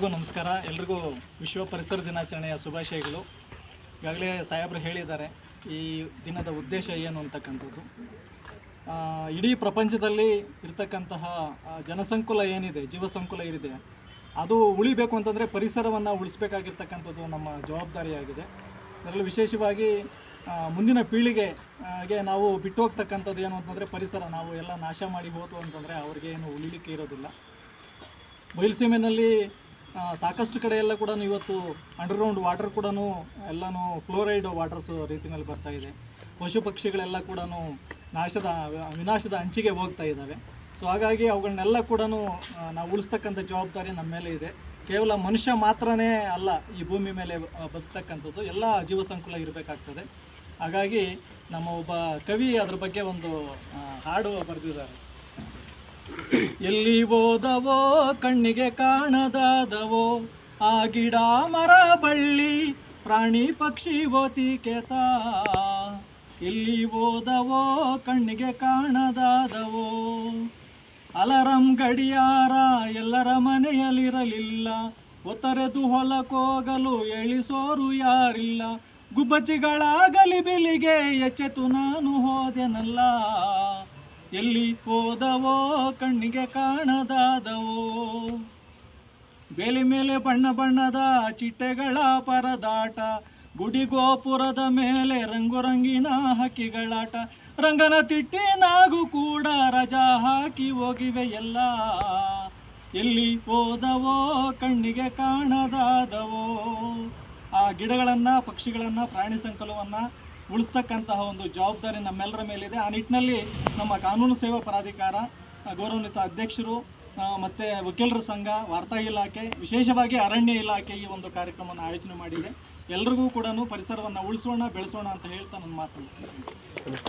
ಎಲ್ರಿಗೂ ನಮಸ್ಕಾರ. ಎಲ್ರಿಗೂ ವಿಶ್ವ ಪರಿಸರ ದಿನಾಚರಣೆಯ ಶುಭಾಶಯಗಳು. ಈಗಾಗಲೇ ಸಾಹೇಬರು ಹೇಳಿದ್ದಾರೆ ಈ ದಿನದ ಉದ್ದೇಶ ಏನು ಅಂತಕ್ಕಂಥದ್ದು. ಇಡೀ ಪ್ರಪಂಚದಲ್ಲಿ ಇರತಕ್ಕಂತಹ ಜನಸಂಕುಲ ಏನಿದೆ, ಜೀವಸಂಕುಲ ಏನಿದೆ, ಅದು ಉಳಿಬೇಕು ಅಂತಂದರೆ ಪರಿಸರವನ್ನು ಉಳಿಸಬೇಕಾಗಿರ್ತಕ್ಕಂಥದ್ದು ನಮ್ಮ ಜವಾಬ್ದಾರಿಯಾಗಿದೆ. ಅದರಲ್ಲೂ ವಿಶೇಷವಾಗಿ ಮುಂದಿನ ಪೀಳಿಗೆಗೆ ನಾವು ಬಿಟ್ಟು ಹೋಗ್ತಕ್ಕಂಥದ್ದು ಏನು ಅಂತಂದರೆ ಪರಿಸರ. ನಾವು ಎಲ್ಲ ನಾಶ ಮಾಡಿ ಹೋತು ಅಂತಂದರೆ ಅವ್ರಿಗೆ ಏನು ಉಳಿಲಿಕ್ಕೆ ಇರೋದಿಲ್ಲ. ಬಯಲುಸೀಮೆಯಲ್ಲಿ ಸಾಕಷ್ಟು ಕಡೆ ಎಲ್ಲ ಕೂಡ ಇವತ್ತು ಅಂಡರ್ಗ್ರೌಂಡ್ ವಾಟರ್ ಕೂಡ ಎಲ್ಲನೂ ಫ್ಲೋರೈಡ್ ವಾಟರ್ಸ್ ರೀತಿಯಲ್ಲಿ ಬರ್ತಾ ಇದೆ. ಪಶು ಪಕ್ಷಿಗಳೆಲ್ಲ ಕೂಡ ವಿನಾಶದ ಅಂಚಿಗೆ ಹೋಗ್ತಾ ಇದ್ದಾವೆ. ಸೊ ಹಾಗಾಗಿ ಅವುಗಳನ್ನೆಲ್ಲ ಕೂಡ ನಾವು ಉಳಿಸ್ತಕ್ಕಂಥ ಜವಾಬ್ದಾರಿ ನಮ್ಮ ಮೇಲೆ ಇದೆ. ಕೇವಲ ಮನುಷ್ಯ ಮಾತ್ರನೇ ಅಲ್ಲ ಈ ಭೂಮಿ ಮೇಲೆ ಬದುಕ್ತಕ್ಕಂಥದ್ದು, ಎಲ್ಲ ಜೀವಸಂಕುಲ ಇರಬೇಕಾಗ್ತದೆ. ಹಾಗಾಗಿ ನಮ್ಮ ಒಬ್ಬ ಕವಿ ಅದ್ರ ಬಗ್ಗೆ ಒಂದು ಹಾಡು ಬರೆದಿದ್ದಾರೆ. ಎಲ್ಲಿ ಹೋದವೋ ಕಣ್ಣಿಗೆ ಕಾಣದಾದವೋ ಆ ಗಿಡ ಮರ ಬಳ್ಳಿ ಪ್ರಾಣಿ ಪಕ್ಷಿ ಓತಿಕೆತ. ಎಲ್ಲಿ ಹೋದವೋ ಕಣ್ಣಿಗೆ ಕಾಣದಾದವೋ. ಅಲರಂ ಗಡಿಯಾರ ಎಲ್ಲರ ಮನೆಯಲ್ಲಿರಲಿಲ್ಲ, ಒತ್ತರೆದು ಹೊಲಕ್ಕೋಗಲು ಎಳಿಸೋರು ಯಾರಿಲ್ಲ. ಗುಬ್ಬಚ್ಚಿಗಳ ಗಲಿಬಿಲಿಗೆ ಎಚ್ಚೆತು ನಾನು ಹೋದೆನಲ್ಲ. ಎಲ್ಲಿ ಹೋದವೋ ಕಣ್ಣಿಗೆ ಕಾಣದಾದವೋ. ಬೇಲಿ ಮೇಲೆ ಬಣ್ಣ ಬಣ್ಣದ ಚಿಟ್ಟೆಗಳ ಪರದಾಟ, ಗುಡಿ ಗೋಪುರದ ಮೇಲೆ ರಂಗುರಂಗಿನ ಹಕ್ಕಿಗಳಾಟ. ರಂಗನ ತಿಟ್ಟಿನಾಗೂ ಕೂಡ ರಜಾ ಹಾಕಿ ಹೋಗಿವೆ ಎಲ್ಲ. ಎಲ್ಲಿ ಹೋದವೋ ಕಣ್ಣಿಗೆ ಕಾಣದಾದವೋ. ಆ ಗಿಡಗಳನ್ನು, ಪಕ್ಷಿಗಳನ್ನು, ಪ್ರಾಣಿ ಸಂಕುಲವನ್ನು ಉಳಿಸ್ತಕ್ಕಂತಹ ಒಂದು ಜವಾಬ್ದಾರಿ ನಮ್ಮೆಲ್ಲರ ಮೇಲಿದೆ. ಆ ನಿಟ್ಟಿನಲ್ಲಿ ನಮ್ಮ ಕಾನೂನು ಸೇವಾ ಪ್ರಾಧಿಕಾರ, ಗೌರವಾನ್ವಿತ ಅಧ್ಯಕ್ಷರು ಮತ್ತು ವಕೀಲರ ಸಂಘ, ವಾರ್ತಾ ಇಲಾಖೆ, ವಿಶೇಷವಾಗಿ ಅರಣ್ಯ ಇಲಾಖೆ ಈ ಒಂದು ಕಾರ್ಯಕ್ರಮವನ್ನು ಆಯೋಜನೆ ಮಾಡಿದೆ. ಎಲ್ರಿಗೂ ಕೂಡ ಪರಿಸರವನ್ನು ಉಳಿಸೋಣ, ಬೆಳೆಸೋಣ ಅಂತ ಹೇಳ್ತಾ ನನ್ನ ಮಾತು ಮುಗಿಸ್ತೀನಿ.